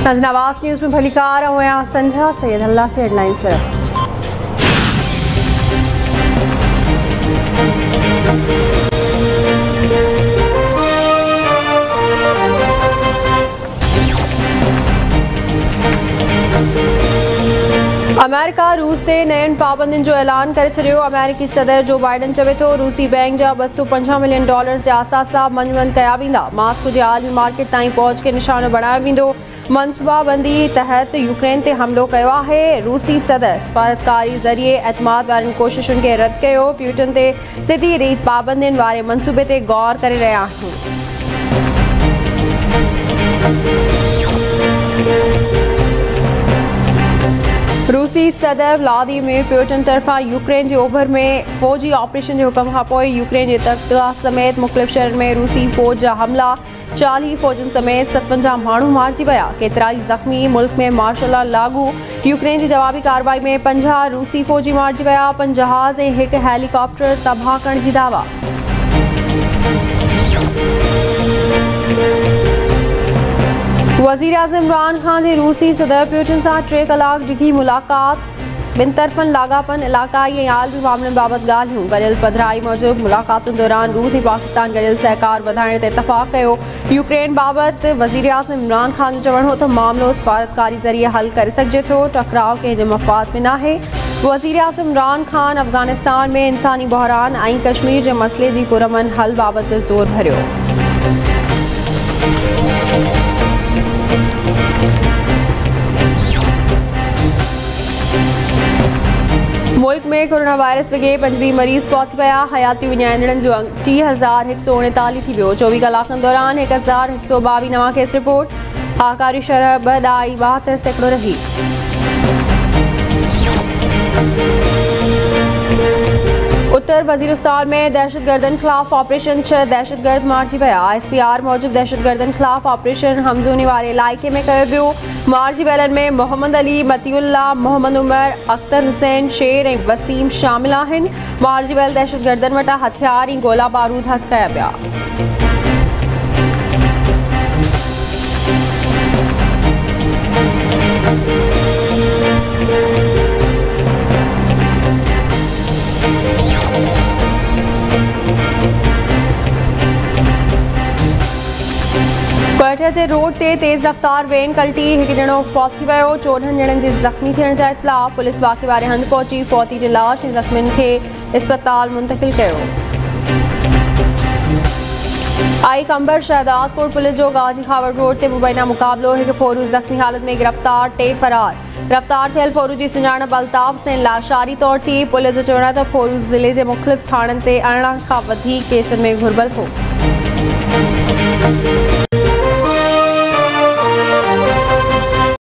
Nawaz news में भली car हुआ संझा सैयद अल्लाह से हेडलाइन सिर्फ। अमेरिका रूस ते नयन पाबंदियुनि जो ऐलान करे छॾियो। अमेरिकी सदर जो बाइडन चवे थो रूसी बैंक जा $250 मिलियन जा असासा मंजमंद कया वेंदा। मास्को जे आलमी मार्केट ताईं पहुच के निशानो बणायो वेंदो। मनसूबाबंदी तहत यूक्रेन ते हमलो कयो आहे। रूसी सदर सफ़ारतकारी ज़रिए एतमाद वारनि कोशिशुनि खे रद्द कयो। प्यूटन ते सिधी रीत पाबंदियुनि वारे मंसूबे ते गौर करे रहिया आहिनि। रूसी सदर व्लादिमीर पुतिन तरफ़ां यूक्रेन जे ओभर में फ़ौजी ऑपरेशन जे हुकम खां पोइ यूक्रेन जे तख़्ता समेत मुख़्तलिफ़ शहरनि में रूसी फ़ौज जा हमला। 40 फ़ौजनि समेत 57 माण्हू मारिजी विया, केतिराई ज़ख़्मी। मुल्क में मार्शल लॉ लागू। यूक्रेन जी जवाबी कार्रवाई में 50 रूसी फ़ौजी मारिजी विया। 5 जहाज़ ऐं 1 हेलीकॉप्टर तबाह करण जी दावा। वज़ीर आज़म इमरान ख़ान जी रूसी सदर पुतिन सां 3 कलाक डिघी मुलाक़ात। ॿिनि तरफ़नि लाॻापन, इलाक़ाई ऐं आलमी मामलनि बाबति ॻाल्हियूं। गॾियल पधिराई मूजिबि मुलाक़ातुनि दौरान रूस ऐं पाकिस्तान गॾियल सहकार वधाइण ते इतफ़ाक़ कयो। यूक्रेन बाबति वज़ीर आज़म इमरान ख़ान जो चवणु हो त मामिलो सफ़ारतकारी ज़रिए हल करे सघिजे थो। टकराव कंहिं जे मफ़ाद में नाहे। वज़ीर आज़म इमरान ख़ान अफ़गानिस्तान में इंसानी बहरान ऐं कश्मीर जे मसइले जी पुरअमन हल बाबति ज़ोर भरियो। मुल्क में कोरोना वायरस वॻे 25 मरीज़ फौत थी विया। हयाती विञाईंदड़नि जो अंक 30,139 थी वियो। 24 कलाकनि दौरान 1,122 नवां केस रिपोर्ट। हाकारी शरह 2.72% रही। उत्तर वज़ीरिस्तान में दहशतगर्दनि ख़िलाफ़ ऑपरेशन। 6 दहशतगर्द मारिजी विया। ISPR मूजिबि दहशतगर्दनि ख़िलाफ़ ऑपरेशन हमज़ूनी वारे इलाइक़े में कयो वियो। मारिजी वियलनि में मोहम्मद अली, मतीउल्लाह, मोहम्मद उमर, अख्तर हुसैन, शेर ऐं वसीम शामिल आहिनि। मारिजी वियल दहशतगर्दनि वटां हथियार ऐं गोला बारूद हथ कया विया। क्वेटा जे रोड ते तेज़ रफ़्तार वेन कल्टी। 1 ॼणो फौत थी वियो। 14 ॼणनि जे ज़ख़्मी थियण जा इतला। पुलिस वाक़े वारे हंधि पहुची फौती जी लाश ऐं ज़ख़्मियुनि खे इस्पताल मुंतक़िल कयो। आई कंबर शहदादपुर पुलिस जो गाजी खावर रोड ते मुबैना मुक़ाबलो। 1 फोरू ज़ख़्मी हालत में गिरफ़्तार, 3 फ़रार। गिरफ़्तार थियल फोरू जी सुञाणप अल्ताफ़ हुसैन लाशारी तौर थी। पुलिस जो चवणु आहे त फोरू ज़िले जे मुख़्तलिफ़ थाणनि ते 18 खां वधीक केसनि में घुर्बल हो।